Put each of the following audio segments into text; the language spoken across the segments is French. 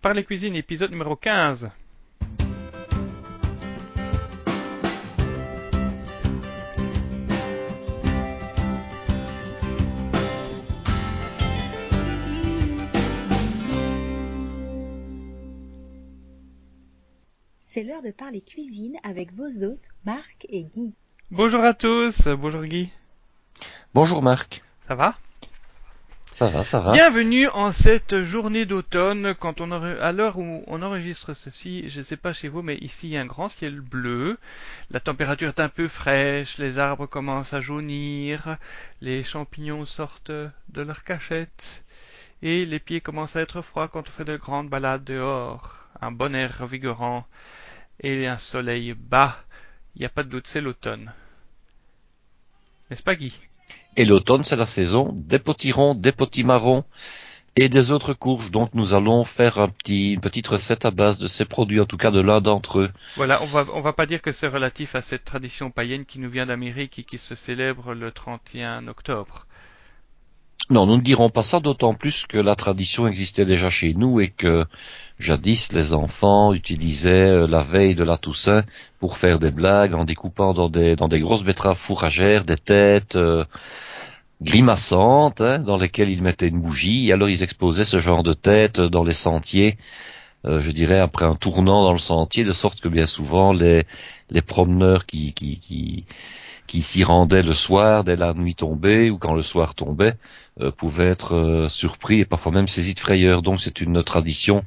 Parler cuisine, épisode numéro 15. C'est l'heure de parler cuisine avec vos hôtes, Marc et Guy. Bonjour à tous, bonjour Guy. Bonjour Marc. Ça va? Ça va. Bienvenue en cette journée d'automne, à l'heure où on enregistre ceci, je ne sais pas chez vous, mais ici il y a un grand ciel bleu, la température est un peu fraîche, les arbres commencent à jaunir, les champignons sortent de leur cachette, et les pieds commencent à être froids quand on fait de grandes balades dehors, un bon air revigorant, et un soleil bas, il n'y a pas de doute, c'est l'automne. N'est-ce pas Guy? Et l'automne, c'est la saison des potirons, des potimarrons et des autres courges. Donc nous allons faire une petite recette à base de ces produits, en tout cas de l'un d'entre eux. Voilà, on va pas dire que c'est relatif à cette tradition païenne qui nous vient d'Amérique et qui se célèbre le 31 octobre. Non, nous ne dirons pas ça, d'autant plus que la tradition existait déjà chez nous et que jadis les enfants utilisaient la veille de la Toussaint pour faire des blagues en découpant dans des grosses betteraves fourragères des têtes grimaçantes, dans lesquelles ils mettaient une bougie, et alors ils exposaient ce genre de tête dans les sentiers, je dirais après un tournant dans le sentier, de sorte que bien souvent les promeneurs qui s'y rendaient le soir dès la nuit tombée ou quand le soir tombait pouvaient être surpris et parfois même saisis de frayeur. Donc c'est une tradition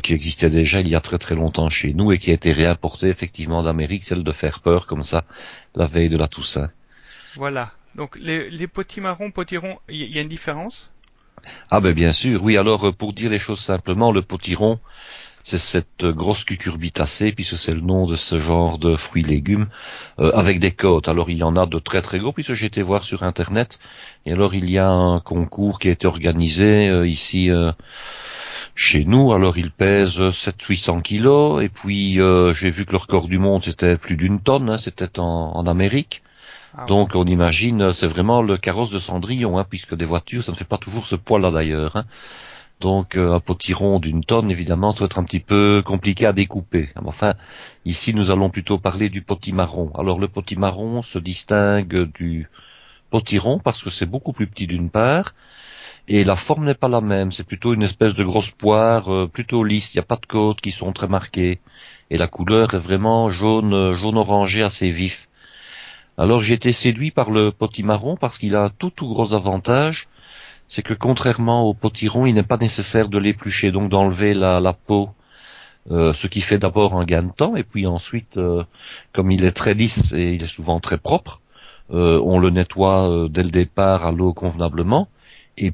qui existait déjà il y a très très longtemps chez nous et qui a été réimportée effectivement d'Amérique, celle de faire peur comme ça la veille de la Toussaint. Voilà. Donc les potimarrons, potirons, il y a une différence? Ah ben bien sûr, oui. Alors pour dire les choses simplement, le potiron, c'est cette grosse cucurbitacée, puisque c'est le nom de ce genre de fruits et légumes, avec des côtes. Alors il y en a de très très gros, puisque j'ai été voir sur internet, et alors il y a un concours qui a été organisé ici chez nous. Alors il pèse 700-800 kilos, et puis j'ai vu que le record du monde c'était plus d'une tonne, c'était en Amérique. Ah, Donc on imagine, c'est vraiment le carrosse de Cendrillon, puisque des voitures, ça ne fait pas toujours ce poids-là d'ailleurs. Donc un potiron d'une tonne, évidemment, doit être un petit peu compliqué à découper. Enfin, ici nous allons plutôt parler du potimarron. Alors le potimarron se distingue du potiron parce que c'est beaucoup plus petit d'une part, et la forme n'est pas la même. C'est plutôt une espèce de grosse poire, plutôt lisse. Il n'y a pas de côtes qui sont très marquées, et la couleur est vraiment jaune orangé assez vif. Alors j'ai été séduit par le potimarron parce qu'il a un tout gros avantage, c'est que contrairement au potiron, il n'est pas nécessaire de l'éplucher, donc d'enlever la peau, ce qui fait d'abord un gain de temps, et puis ensuite, comme il est très lisse et il est souvent très propre, on le nettoie dès le départ à l'eau convenablement, et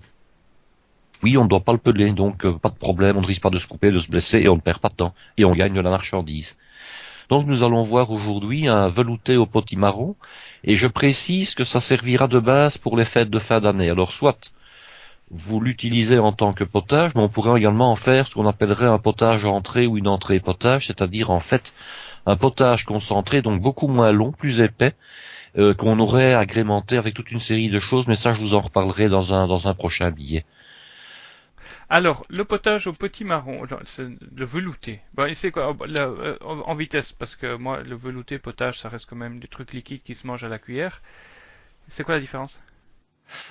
puis on ne doit pas le peler, donc pas de problème, on ne risque pas de se couper, de se blesser, et on ne perd pas de temps, et on gagne de la marchandise. Donc nous allons voir aujourd'hui un velouté au potimarron, et je précise que ça servira de base pour les fêtes de fin d'année. Alors soit vous l'utilisez en tant que potage, mais on pourrait également en faire ce qu'on appellerait un potage entrée ou une entrée potage, c'est-à-dire en fait un potage concentré, donc beaucoup moins long, plus épais, qu'on aurait agrémenté avec toute une série de choses, mais ça je vous en reparlerai dans un prochain billet. Alors, le potage au potimarron, le velouté. Bon, c'est quoi en vitesse, parce que moi, le velouté, potage, ça reste quand même des trucs liquides qui se mangent à la cuillère. C'est quoi la différence?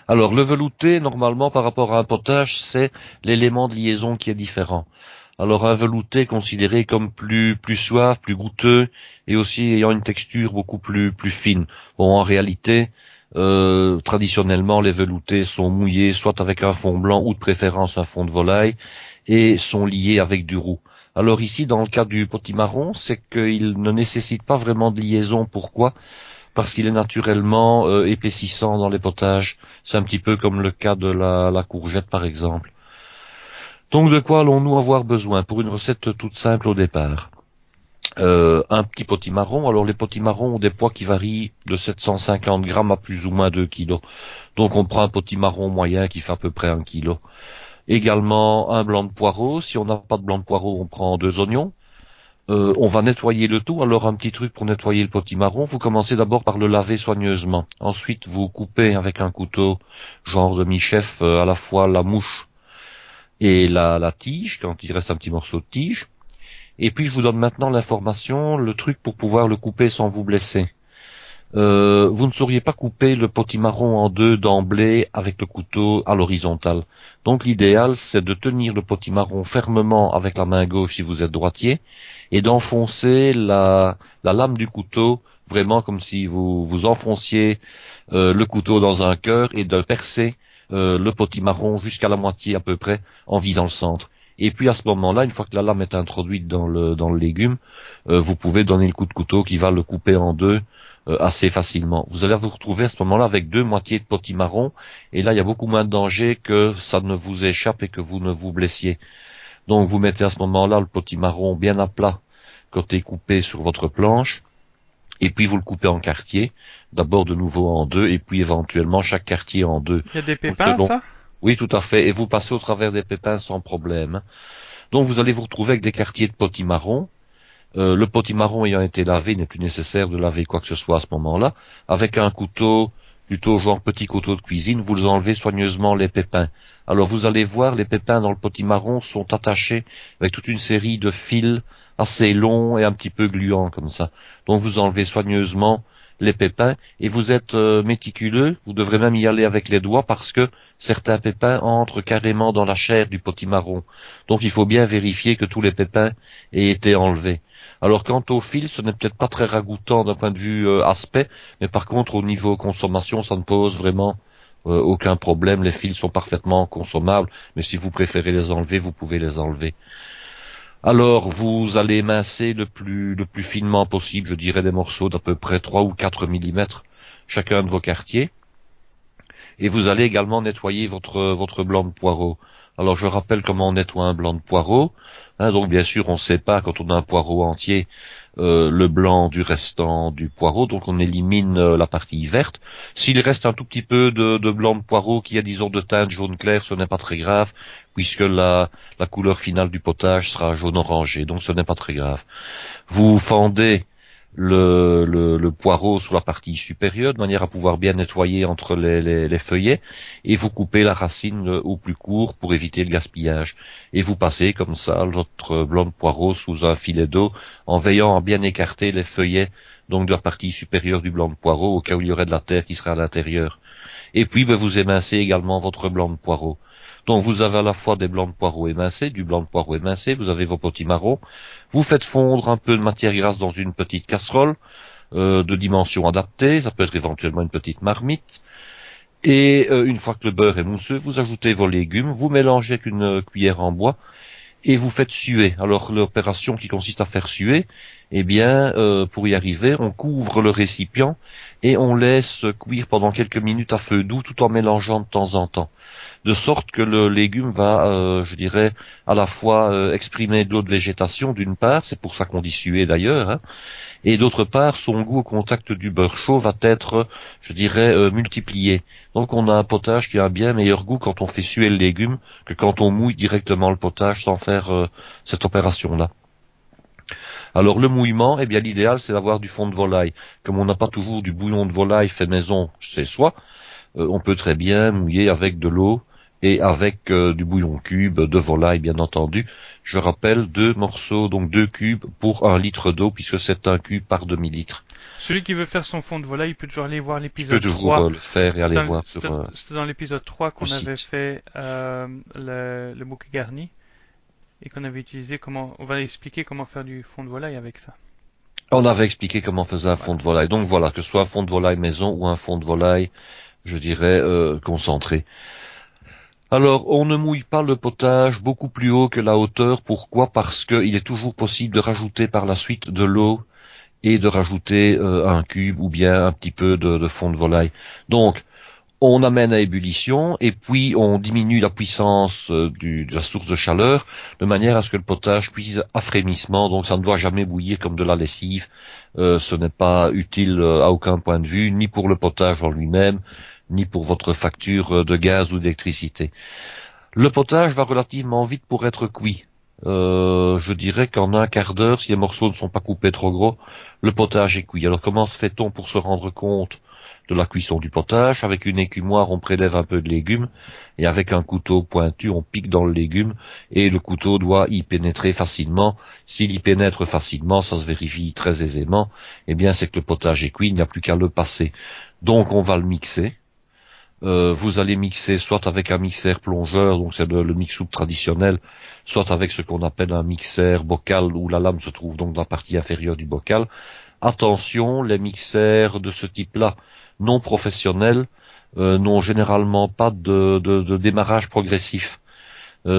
Alors le velouté, normalement par rapport à un potage, c'est l'élément de liaison qui est différent. Alors un velouté considéré comme plus suave, plus goûteux, et aussi ayant une texture beaucoup plus fine. Bon, en réalité, traditionnellement, les veloutés sont mouillés soit avec un fond blanc ou de préférence un fond de volaille, et sont liés avec du roux. Alors ici, dans le cas du potimarron, c'est qu'il ne nécessite pas vraiment de liaison. Pourquoi? Parce qu'il est naturellement épaississant dans les potages. C'est un petit peu comme le cas de la courgette par exemple. Donc de quoi allons-nous avoir besoin pour une recette toute simple au départ? Un petit potimarron. Alors les potimarrons ont des poids qui varient de 750 grammes à plus ou moins 2 kilos. Donc on prend un potimarron moyen qui fait à peu près 1 kilo. Également un blanc de poireau. Si on n'a pas de blanc de poireau, on prend 2 oignons. On va nettoyer le tout. Alors un petit truc pour nettoyer le potimarron, vous commencez d'abord par le laver soigneusement. Ensuite vous coupez avec un couteau genre demi-chef à la fois la mouche et la tige, quand il reste un petit morceau de tige. Et puis je vous donne maintenant l'information, le truc pour pouvoir le couper sans vous blesser. Vous ne sauriez pas couper le potimarron en deux d'emblée avec le couteau à l'horizontale. Donc l'idéal, c'est de tenir le potimarron fermement avec la main gauche si vous êtes droitier, et d'enfoncer la lame du couteau vraiment comme si vous enfonciez le couteau dans un cœur, et de percer le potimarron jusqu'à la moitié à peu près en visant le centre. Et puis à ce moment-là, une fois que la lame est introduite dans le légume, vous pouvez donner le coup de couteau qui va le couper en deux assez facilement. Vous allez vous retrouver à ce moment-là avec deux moitiés de potimarron, et là il y a beaucoup moins de danger que ça ne vous échappe et que vous ne vous blessiez. Donc vous mettez à ce moment-là le potimarron bien à plat, côté coupé sur votre planche, et puis vous le coupez en quartiers, d'abord de nouveau en deux, et puis éventuellement chaque quartier en deux. Il y a des pépins, ça? Oui, tout à fait, et vous passez au travers des pépins sans problème. Donc vous allez vous retrouver avec des quartiers de potimarron. Le potimarron ayant été lavé, il n'est plus nécessaire de laver quoi que ce soit à ce moment-là. Avec un couteau, plutôt genre petit couteau de cuisine, vous enlevez soigneusement les pépins. Alors vous allez voir, les pépins dans le potimarron sont attachés avec toute une série de fils assez longs et un petit peu gluants comme ça. Donc vous enlevez soigneusement les pépins, et vous êtes méticuleux, vous devrez même y aller avec les doigts parce que certains pépins entrent carrément dans la chair du potimarron. Donc il faut bien vérifier que tous les pépins aient été enlevés. Alors quant au fil, ce n'est peut-être pas très ragoûtant d'un point de vue aspect, mais par contre au niveau consommation, ça ne pose vraiment aucun problème. Les fils sont parfaitement consommables, mais si vous préférez les enlever, vous pouvez les enlever. Alors, vous allez émincer le plus finement possible, je dirais des morceaux d'à peu près 3 ou 4 millimètres chacun de vos quartiers. Et vous allez également nettoyer votre blanc de poireau. Alors, je rappelle comment on nettoie un blanc de poireau. Donc, bien sûr, on ne sait pas quand on a un poireau entier le blanc du restant du poireau, donc on élimine la partie verte. S'il reste un tout petit peu de blanc de poireau qui est, disons, de teinte jaune clair, ce n'est pas très grave, puisque la couleur finale du potage sera jaune orangé, donc ce n'est pas très grave. Vous fendez le poireau sur la partie supérieure de manière à pouvoir bien nettoyer entre les feuillets, et vous coupez la racine au plus court pour éviter le gaspillage, et vous passez comme ça votre blanc de poireau sous un filet d'eau en veillant à bien écarter les feuillets donc de la partie supérieure du blanc de poireau au cas où il y aurait de la terre qui serait à l'intérieur. Et puis vous émincez également votre blanc de poireau. Donc vous avez à la fois des blancs de poireau émincés, du blanc de poireau émincé, vous avez vos potimarrons, vous faites fondre un peu de matière grasse dans une petite casserole de dimension adaptée, ça peut être éventuellement une petite marmite, et une fois que le beurre est mousseux, vous ajoutez vos légumes, vous mélangez avec une cuillère en bois, et vous faites suer. Alors l'opération qui consiste à faire suer, eh bien, pour y arriver, on couvre le récipient et on laisse cuire pendant quelques minutes à feu doux tout en mélangeant de temps en temps. De sorte que le légume va, je dirais, à la fois exprimer de l'eau de végétation d'une part, c'est pour ça qu'on dit suer d'ailleurs, hein, et d'autre part, son goût au contact du beurre chaud va être, je dirais, multiplié. Donc on a un potage qui a un bien meilleur goût quand on fait suer le légume que quand on mouille directement le potage sans faire cette opération-là. Alors le mouillement, eh bien l'idéal c'est d'avoir du fond de volaille. Comme on n'a pas toujours du bouillon de volaille fait maison chez soi, on peut très bien mouiller avec de l'eau et avec du bouillon cube de volaille, bien entendu. Je rappelle 2 morceaux, donc 2 cubes pour 1 litre d'eau, puisque c'est 1 cube par demi-litre. Celui qui veut faire son fond de volaille, il peut toujours aller voir Il l'épisode peut 3. toujours le faire et aller voir sur C'était dans l'épisode 3 qu'on le avait site. fait le bouquet garni et qu'on avait utilisé on va expliquer comment faire du fond de volaille avec ça. On avait expliqué comment on faisait un fond de volaille. Donc voilà, que ce soit un fond de volaille maison ou un fond de volaille, je dirais, concentré. Alors, on ne mouille pas le potage beaucoup plus haut que la hauteur. Pourquoi? Parce qu'il est toujours possible de rajouter par la suite de l'eau et de rajouter un cube ou bien un petit peu de fond de volaille. Donc, on amène à ébullition et puis on diminue la puissance de la source de chaleur de manière à ce que le potage cuise à frémissement. Donc, ça ne doit jamais bouillir comme de la lessive. Ce n'est pas utile à aucun point de vue, ni pour le potage en lui-même, ni pour votre facture de gaz ou d'électricité. Le potage va relativement vite pour être cuit. Je dirais qu'en un quart d'heure, si les morceaux ne sont pas coupés trop gros, le potage est cuit. Alors comment se fait-on pour se rendre compte de la cuisson du potage. Avec une écumoire, on prélève un peu de légumes et avec un couteau pointu, on pique dans le légume et le couteau doit y pénétrer facilement. S'il y pénètre facilement, ça se vérifie très aisément, eh bien c'est que le potage est cuit, il n'y a plus qu'à le passer. Donc on va le mixer. Vous allez mixer soit avec un mixeur plongeur, donc c'est le mix-soupe traditionnel, soit avec ce qu'on appelle un mixeur bocal où la lame se trouve donc dans la partie inférieure du bocal. Attention, les mixeurs de ce type-là, non professionnels, n'ont généralement pas de démarrage progressif.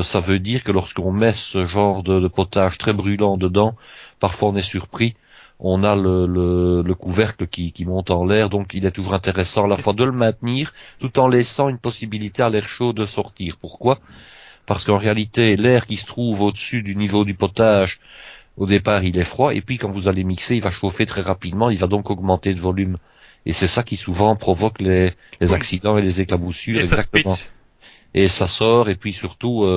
Ça veut dire que lorsqu'on met ce genre de potage très brûlant dedans, parfois on est surpris. On a le couvercle qui monte en l'air, donc il est toujours intéressant à la fois de le maintenir, tout en laissant une possibilité à l'air chaud de sortir. Pourquoi? Parce qu'en réalité, l'air qui se trouve au-dessus du niveau du potage, au départ, il est froid, et puis quand vous allez mixer, il va chauffer très rapidement, il va donc augmenter de volume. Et c'est ça qui souvent provoque les accidents et les éclaboussures. Et exactement. Et ça sort, et puis surtout,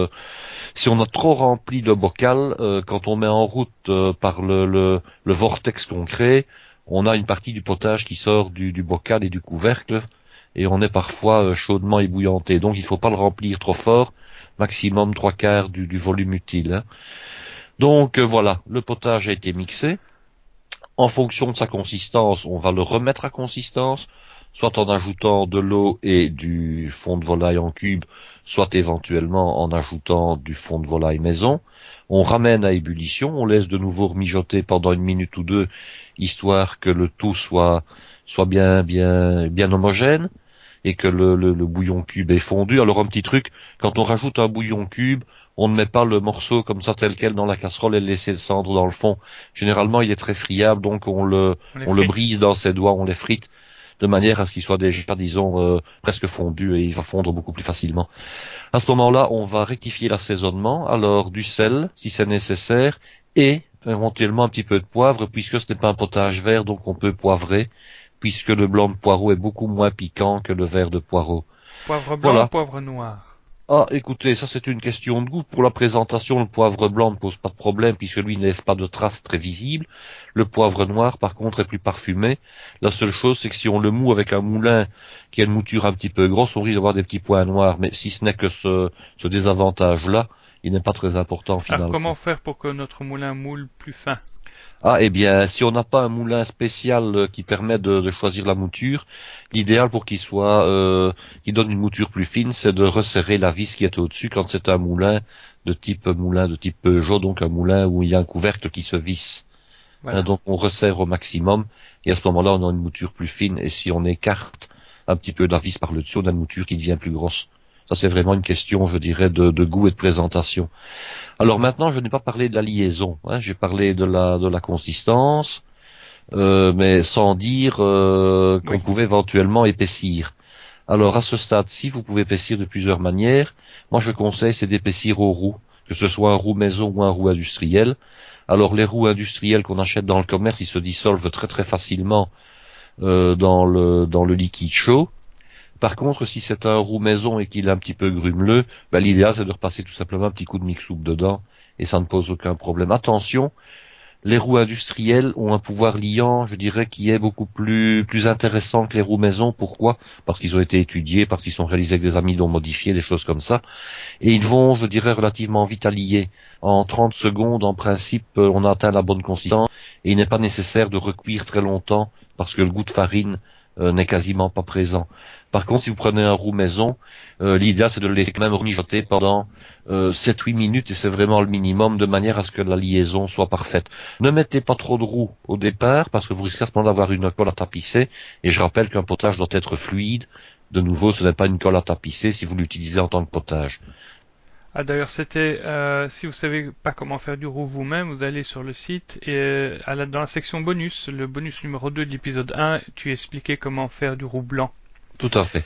si on a trop rempli le bocal, quand on met en route par le vortex qu'on crée, on a une partie du potage qui sort du bocal et du couvercle, et on est parfois chaudement ébouillanté. Donc il faut pas le remplir trop fort, maximum 3/4 du volume utile. Hein. Donc voilà, le potage a été mixé. En fonction de sa consistance, on va le remettre à consistance, soit en ajoutant de l'eau et du fond de volaille en cube, soit éventuellement en ajoutant du fond de volaille maison. On ramène à ébullition, on laisse de nouveau mijoter pendant 1 minute ou 2, histoire que le tout soit bien homogène et que le bouillon cube est fondu. Alors un petit truc, quand on rajoute un bouillon cube, on ne met pas le morceau comme ça tel quel dans la casserole et le laisser descendre dans le fond. Généralement, il est très friable, donc on le brise dans ses doigts, on les frite de manière à ce qu'il soit déjà, disons, presque fondu et il va fondre beaucoup plus facilement. À ce moment-là, on va rectifier l'assaisonnement, alors du sel, si c'est nécessaire, et éventuellement un petit peu de poivre, puisque ce n'est pas un potage vert, donc on peut poivrer, puisque le blanc de poireau est beaucoup moins piquant que le vert de poireau. Poivre blanc ou poivre noir? Ah, écoutez, ça c'est une question de goût. Pour la présentation, le poivre blanc ne pose pas de problème puisque lui ne laisse pas de traces très visibles. Le poivre noir, par contre, est plus parfumé. La seule chose, c'est que si on le moud avec un moulin qui a une mouture un petit peu grosse, on risque d'avoir des petits points noirs. Mais si ce n'est que ce désavantage-là, il n'est pas très important finalement. Alors comment faire pour que notre moulin moule plus fin? Ah, eh bien, si on n'a pas un moulin spécial qui permet de choisir la mouture, l'idéal pour qu'il soit, qu'il donne une mouture plus fine, c'est de resserrer la vis qui est au-dessus quand c'est un moulin de type Peugeot, donc un moulin où il y a un couvercle qui se visse. Voilà. Donc on resserre au maximum, et à ce moment-là, on a une mouture plus fine, et si on écarte un petit peu la vis par le dessus, on a une mouture qui devient plus grosse. Ça, c'est vraiment une question, je dirais, de goût et de présentation. Alors maintenant, je n'ai pas parlé de la liaison. Hein, j'ai parlé de la consistance, mais sans dire qu'on pouvait éventuellement épaissir. Alors à ce stade-ci, vous pouvez épaissir de plusieurs manières. Moi, je conseille, c'est d'épaissir au roux, que ce soit un roux maison ou un roux industriel. Alors les roux industriels qu'on achète dans le commerce, ils se dissolvent très très facilement dans le liquide chaud. Par contre, si c'est un roux maison et qu'il est un petit peu grumeleux, l'idéal c'est de repasser tout simplement un petit coup de mix-soupe dedans et ça ne pose aucun problème. Attention, les roux industriels ont un pouvoir liant, je dirais, qui est beaucoup plus intéressant que les roux maison. Pourquoi? Parce qu'ils ont été étudiés, parce qu'ils sont réalisés avec des amidons modifiés, des choses comme ça. Et ils vont, je dirais, relativement vite à lier. En 30 secondes, en principe, on a atteint la bonne consistance et il n'est pas nécessaire de recuire très longtemps parce que le goût de farine n'est quasiment pas présent. Par contre, si vous prenez un roux maison, l'idéal c'est de le laisser quand même mijoter pendant 7-8 minutes et c'est vraiment le minimum de manière à ce que la liaison soit parfaite. Ne mettez pas trop de roux au départ parce que vous risquez à ce moment d'avoir une colle à tapisser et je rappelle qu'un potage doit être fluide. De nouveau, ce n'est pas une colle à tapisser si vous l'utilisez en tant que potage. Ah d'ailleurs, c'était si vous savez pas comment faire du roux vous-même, vous allez sur le site et dans la section bonus, le bonus numéro 2 de l'épisode 1, tu expliquais comment faire du roux blanc. Tout à fait.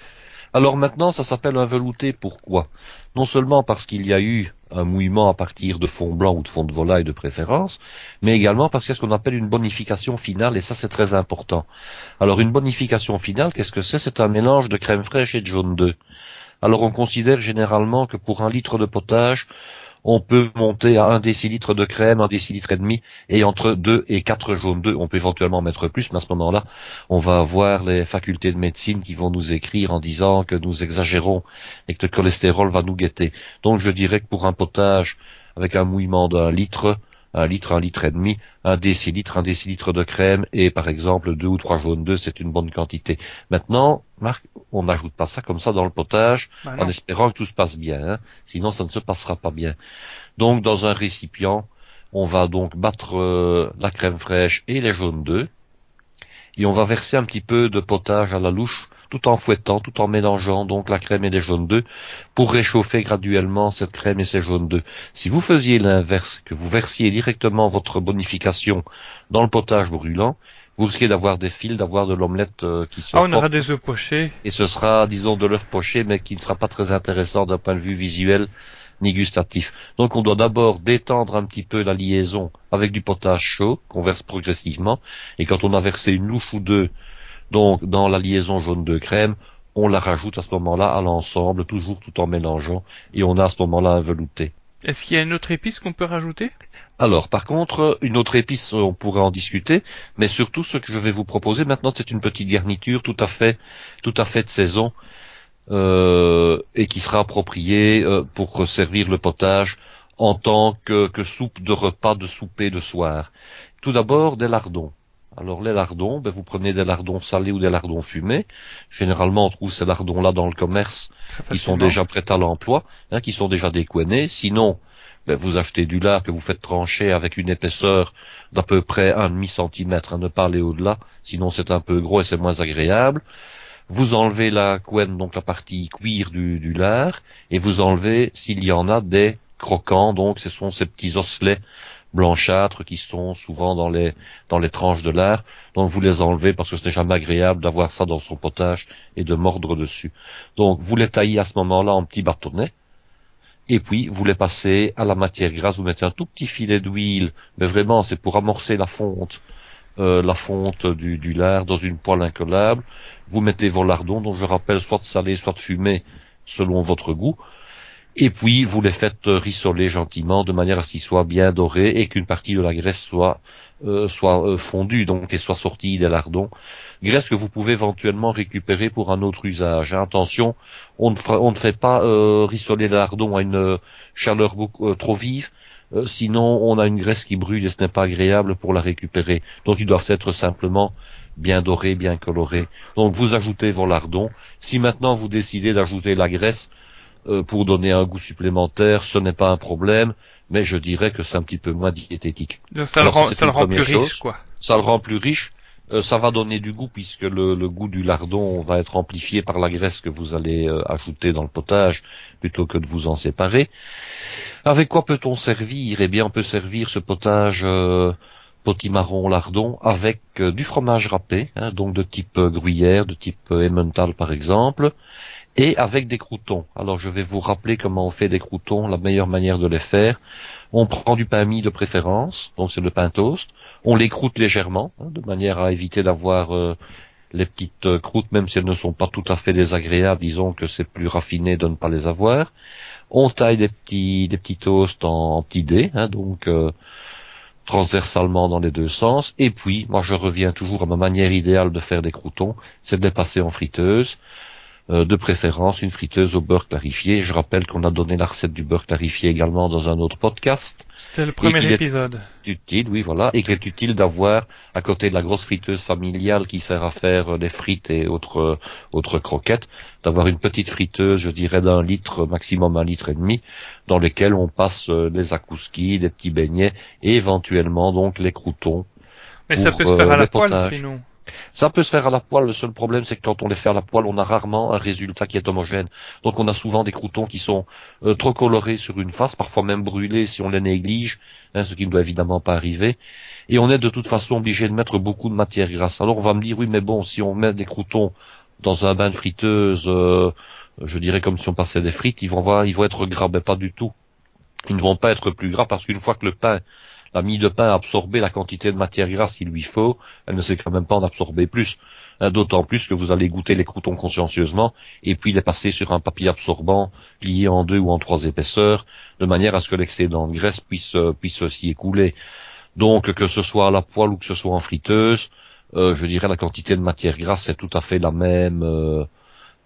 Alors maintenant, ça s'appelle un velouté. Pourquoi? Non seulement parce qu'il y a eu un mouillement à partir de fond blanc ou de fond de volaille de préférence, mais également parce qu'il y a ce qu'on appelle une bonification finale, et ça c'est très important. Alors une bonification finale, qu'est-ce que c'est? C'est un mélange de crème fraîche et de jaune d'œuf. Alors on considère généralement que pour 1 litre de potage, on peut monter à 1 décilitre de crème, 1 décilitre et demi, et entre 2 et 4 jaunes d'œufs. On peut éventuellement mettre plus, mais à ce moment-là, on va avoir les facultés de médecine qui vont nous écrire en disant que nous exagérons et que le cholestérol va nous guetter. Donc je dirais que pour un potage avec un mouillement d'1 litre, 1 litre, 1 litre et demi, 1 décilitre de crème et par exemple 2 ou 3 jaunes d'œufs, c'est une bonne quantité. Maintenant, Marc, on n'ajoute pas ça comme ça dans le potage en espérant que tout se passe bien, hein. Sinon ça ne se passera pas bien. Donc dans un récipient, on va donc battre la crème fraîche et les jaunes d'œufs et on va verser un petit peu de potage à la louche tout en fouettant, tout en mélangeant donc la crème et les jaunes d'œufs pour réchauffer graduellement cette crème et ces jaunes d'œufs. Si vous faisiez l'inverse, que vous versiez directement votre bonification dans le potage brûlant, vous risquez d'avoir des fils, d'avoir de l'omelette qui se on aura des œufs pochés. Et ce sera, disons, de l'œuf poché, mais qui ne sera pas très intéressant d'un point de vue visuel ni gustatif. Donc on doit d'abord détendre un petit peu la liaison avec du potage chaud, qu'on verse progressivement, et quand on a versé une louche ou deux donc dans la liaison jaune de crème, on la rajoute à ce moment-là à l'ensemble, toujours tout en mélangeant, et on a à ce moment-là un velouté. Est-ce qu'il y a une autre épice qu'on peut rajouter? Alors, par contre, une autre épice, on pourrait en discuter, mais surtout ce que je vais vous proposer maintenant, c'est une petite garniture tout à fait de saison, et qui sera appropriée pour servir le potage en tant que soupe de repas de souper de soir. Tout d'abord, des lardons. Alors les lardons, vous prenez des lardons salés ou des lardons fumés. Généralement, on trouve ces lardons-là dans le commerce, qui sont déjà prêts à l'emploi, qui sont déjà découennés. Sinon, vous achetez du lard que vous faites trancher avec une épaisseur d'à peu près 1,5 centimètre, ne pas aller au-delà, sinon c'est un peu gros et c'est moins agréable. Vous enlevez la couenne, donc la partie cuir du lard, et vous enlevez, s'il y en a, des croquants, donc ce sont ces petits osselets blanchâtres qui sont souvent dans les tranches de lard. Donc vous les enlevez parce que ce n'est jamais agréable d'avoir ça dans son potage et de mordre dessus. Donc vous les taillez à ce moment-là en petits bâtonnets. Et puis, vous les passez à la matière grasse, vous mettez un tout petit filet d'huile, mais vraiment, c'est pour amorcer la fonte du lard dans une poêle incollable. Vous mettez vos lardons, dont je rappelle, soit de salé, soit de fumé, selon votre goût. Et puis, vous les faites rissoler gentiment, de manière à ce qu'ils soient bien dorés et qu'une partie de la graisse soit fondue, donc, et soit sortie des lardons. Graisse que vous pouvez éventuellement récupérer pour un autre usage. Attention, on ne fait pas rissoler les lardons à une chaleur trop vive, sinon on a une graisse qui brûle et ce n'est pas agréable pour la récupérer. Donc ils doivent être simplement bien dorés, bien colorés. Donc vous ajoutez vos lardons. Si maintenant vous décidez d'ajouter la graisse pour donner un goût supplémentaire, ce n'est pas un problème, mais je dirais que c'est un petit peu moins diététique. Donc ça le rend plus riche, quoi. Ça le rend plus riche. Ça va donner du goût puisque le goût du lardon va être amplifié par la graisse que vous allez ajouter dans le potage plutôt que de vous en séparer. Avec quoi peut-on servir? Eh bien, on peut servir ce potage potimarron lardon avec du fromage râpé, donc de type gruyère, de type Emmental par exemple, et avec des croûtons. Alors je vais vous rappeler comment on fait des croûtons, la meilleure manière de les faire. On prend du pain mie de préférence, donc c'est le pain toast. On les croûte légèrement, de manière à éviter d'avoir les petites croûtes, même si elles ne sont pas tout à fait désagréables, disons que c'est plus raffiné de ne pas les avoir. On taille des petits toasts en petits dés, donc transversalement dans les deux sens. Et puis, moi je reviens toujours à ma manière idéale de faire des croûtons, c'est de les passer en friteuse. De préférence une friteuse au beurre clarifié. Je rappelle qu'on a donné la recette du beurre clarifié également dans un autre podcast. C'était le premier épisode. Utile, oui, voilà, et qu'il est utile d'avoir à côté de la grosse friteuse familiale qui sert à faire les frites et autres croquettes, d'avoir une petite friteuse, je dirais d'1 litre, maximum 1,5 litre, dans lesquelles on passe les akouskis, des petits beignets et éventuellement donc les croûtons. Mais ça peut se faire à la poêle sinon. Ça peut se faire à la poêle, le seul problème c'est que quand on les fait à la poêle, on a rarement un résultat qui est homogène. Donc on a souvent des croûtons qui sont trop colorés sur une face, parfois même brûlés si on les néglige, ce qui ne doit évidemment pas arriver. Et on est de toute façon obligé de mettre beaucoup de matière grasse. Alors on va me dire, oui mais bon, si on met des croûtons dans un bain de friteuse, je dirais comme si on passait des frites, ils vont être gras, mais pas du tout. Ils ne vont pas être plus gras parce qu'une fois que le pain, la mie de pain a absorbé la quantité de matière grasse qu'il lui faut, elle ne sait quand même pas en absorber plus. D'autant plus que vous allez goûter les croûtons consciencieusement et puis les passer sur un papier absorbant plié en 2 ou en 3 épaisseurs, de manière à ce que l'excédent de graisse puisse s'y écouler. Donc que ce soit à la poêle ou que ce soit en friteuse, je dirais la quantité de matière grasse est tout à fait la même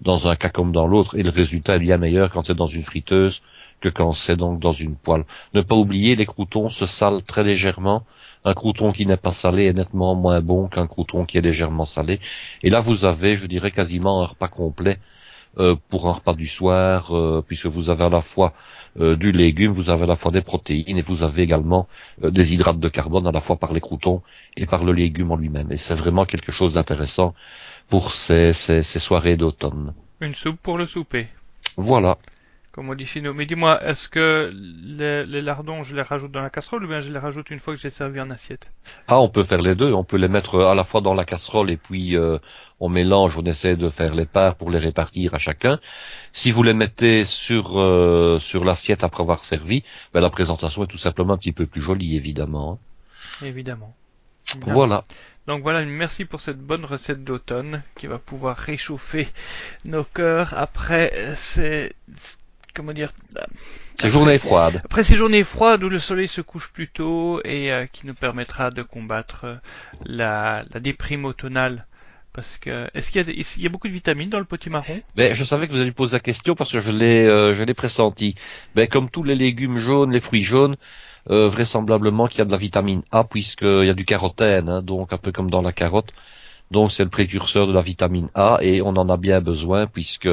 dans un cas comme dans l'autre, et le résultat est bien meilleur quand c'est dans une friteuse que quand c'est donc dans une poêle. Ne pas oublier, les croûtons se salent très légèrement. Un crouton qui n'est pas salé est nettement moins bon qu'un crouton qui est légèrement salé. Et là, vous avez, je dirais, quasiment un repas complet pour un repas du soir, puisque vous avez à la fois du légume, vous avez à la fois des protéines, et vous avez également des hydrates de carbone, à la fois par les croûtons et par le légume en lui-même. Et c'est vraiment quelque chose d'intéressant pour ces soirées d'automne. Une soupe pour le souper, Voilà. comme on dit chez nous. Mais dis-moi, est-ce que les lardons, je les rajoute dans la casserole ou bien je les rajoute une fois que j'ai servi en assiette? Ah, on peut faire les deux. On peut les mettre à la fois dans la casserole et puis on mélange, on essaie de faire les parts pour les répartir à chacun. Si vous les mettez sur l'assiette après avoir servi, ben, la présentation est tout simplement un petit peu plus jolie, évidemment. Évidemment. Voilà. Donc voilà, merci pour cette bonne recette d'automne qui va pouvoir réchauffer nos cœurs après ces, comment dire, Ces journées froides. après ces journées froides où le soleil se couche plus tôt et qui nous permettra de combattre la déprime automnale. Parce que est-ce qu'il y a beaucoup de vitamines dans le potimarron? Ben, je savais que vous alliez poser la question parce que je l'ai pressenti. Ben, comme tous les légumes jaunes, les fruits jaunes, vraisemblablement qu'il y a de la vitamine A puisqu'il y a du carotène, hein, donc un peu comme dans la carotte. Donc c'est le précurseur de la vitamine A et on en a bien besoin puisque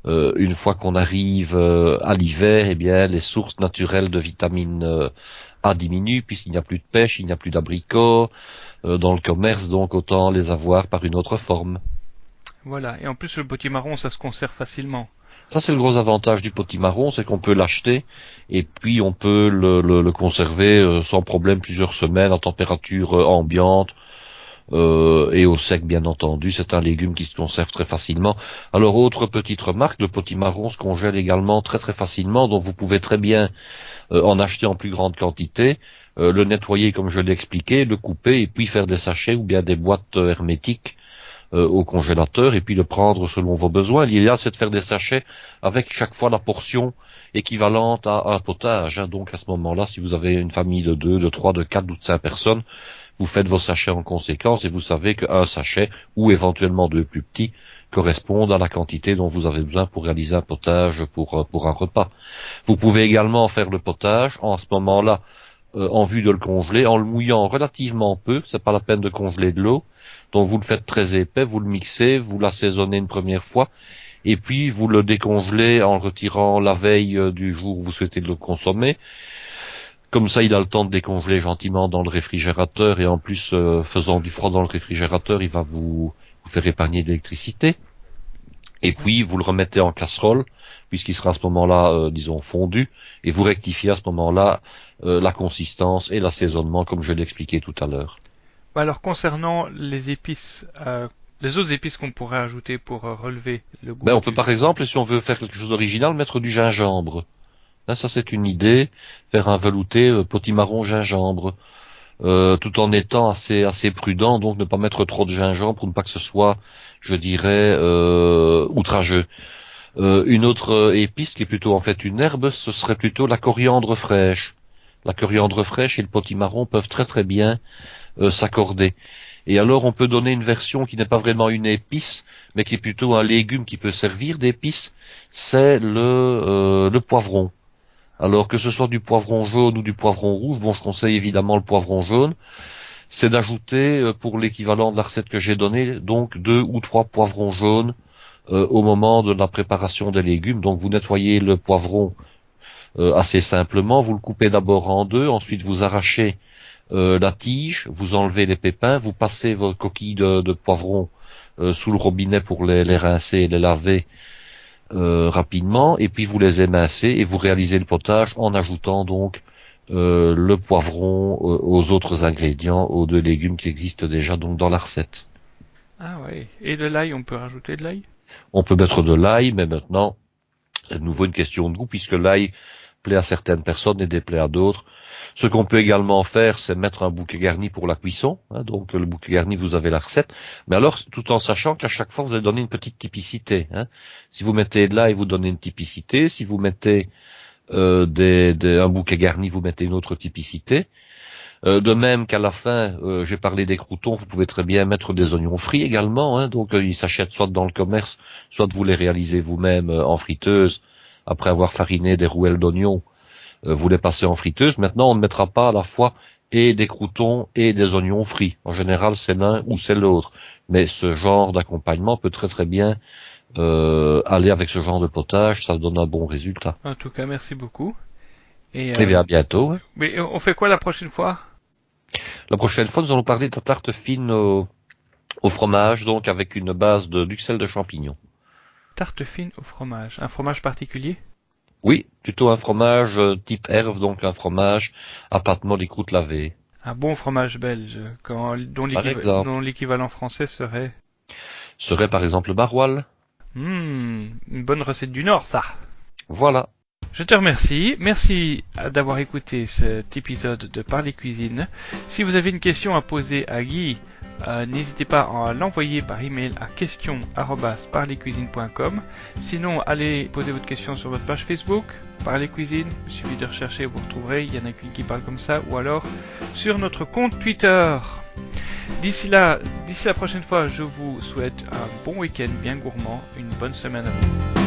une fois qu'on arrive à l'hiver, eh bien les sources naturelles de vitamine A diminuent puisqu'il n'y a plus de pêche, il n'y a plus d'abricots dans le commerce, donc autant les avoir par une autre forme. Voilà, et en plus le potimarron ça se conserve facilement. Ça c'est le gros avantage du potimarron, c'est qu'on peut l'acheter et puis on peut le conserver sans problème plusieurs semaines à température ambiante. Et au sec bien entendu, c'est un légume qui se conserve très facilement. Alors autre petite remarque, le potimarron se congèle également très très facilement, donc vous pouvez très bien en acheter en plus grande quantité, le nettoyer comme je l'ai expliqué, le couper et puis faire des sachets ou bien des boîtes hermétiques au congélateur et puis le prendre selon vos besoins. L'idéal c'est de faire des sachets avec chaque fois la portion équivalente à un potage, hein. Donc à ce moment-là, si vous avez une famille de 2, de 3, de 4 ou de 5 personnes, vous faites vos sachets en conséquence et vous savez qu'un sachet ou éventuellement 2 plus petits correspondent à la quantité dont vous avez besoin pour réaliser un potage pour un repas. Vous pouvez également faire le potage en ce moment-là en vue de le congeler, en le mouillant relativement peu, c'est pas la peine de congeler de l'eau, donc vous le faites très épais, vous le mixez, vous l'assaisonnez une première fois, et puis vous le décongelez en le retirant la veille du jour où vous souhaitez le consommer. Comme ça, il a le temps de décongeler gentiment dans le réfrigérateur, et en plus, faisant du froid dans le réfrigérateur, il va vous faire épargner de l'électricité. Et puis, vous le remettez en casserole, puisqu'il sera à ce moment-là, disons, fondu, et vous rectifiez à ce moment-là la consistance et l'assaisonnement, comme je l'ai expliqué tout à l'heure. Alors concernant les épices, les autres épices qu'on pourrait ajouter pour relever le goût. Ben, on peut par exemple, si on veut faire quelque chose d'original, mettre du gingembre. Là, ça c'est une idée, faire un velouté potimarron gingembre, tout en étant assez prudent, donc ne pas mettre trop de gingembre pour ne pas que ce soit, je dirais, outrageux. Une autre épice qui est plutôt en fait une herbe, ce serait plutôt la coriandre fraîche. La coriandre fraîche et le potimarron peuvent très très bien s'accorder. Et alors on peut donner une version qui n'est pas vraiment une épice, mais qui est plutôt un légume qui peut servir d'épice, c'est le poivron. Alors que ce soit du poivron jaune ou du poivron rouge, bon je conseille évidemment le poivron jaune, c'est d'ajouter pour l'équivalent de la recette que j'ai donnée, donc 2 ou 3 poivrons jaunes au moment de la préparation des légumes. Donc vous nettoyez le poivron assez simplement, vous le coupez d'abord en deux, ensuite vous arrachez la tige, vous enlevez les pépins, vous passez vos coquilles de poivron sous le robinet pour les rincer et les laver rapidement, et puis vous les émincez et vous réalisez le potage en ajoutant donc le poivron aux autres ingrédients, aux 2 légumes qui existent déjà donc dans la recette. Ah ouais. Et de l'ail, on peut rajouter de l'ail? On peut mettre de l'ail, mais maintenant c'est de nouveau une question de goût puisque l'ail plaît à certaines personnes et déplaît à d'autres. Ce qu'on peut également faire, c'est mettre un bouquet garni pour la cuisson. Donc le bouquet garni, vous avez la recette. Mais alors, tout en sachant qu'à chaque fois, vous allez donner une petite typicité. Si vous mettez de l'ail, vous donnez une typicité. Si vous mettez un bouquet garni, vous mettez une autre typicité. De même qu'à la fin, j'ai parlé des croûtons, vous pouvez très bien mettre des oignons frits également. Donc ils s'achètent soit dans le commerce, soit vous les réalisez vous-même en friteuse. Après avoir fariné des rouelles d'oignons, vous les passez en friteuse. Maintenant, on ne mettra pas à la fois et des croûtons et des oignons frits. En général, c'est l'un ou c'est l'autre. Mais ce genre d'accompagnement peut très très bien aller avec ce genre de potage. Ça donne un bon résultat. En tout cas, merci beaucoup. Et bien, à bientôt. Mais on fait quoi la prochaine fois? La prochaine fois, nous allons parler de la tarte fine au fromage, donc avec une base d'uxelles de champignons. Tarte fine au fromage. Un fromage particulier? Oui, plutôt un fromage type herve, donc un fromage à pâte molle et croûte lavée. Un bon fromage belge, dont l'équivalent français serait? Serait par exemple le maroilles. Une bonne recette du Nord, ça. Voilà. Je te remercie. Merci d'avoir écouté cet épisode de Parler Cuisine. Si vous avez une question à poser à Guy, n'hésitez pas à l'envoyer par email à question@parlercuisine.com. Sinon, allez poser votre question sur votre page Facebook, Parler Cuisine. Il suffit de rechercher, vous retrouverez. Il y en a qu'une qui parle comme ça. Ou alors sur notre compte Twitter. D'ici la prochaine fois, je vous souhaite un bon week-end bien gourmand, une bonne semaine à vous.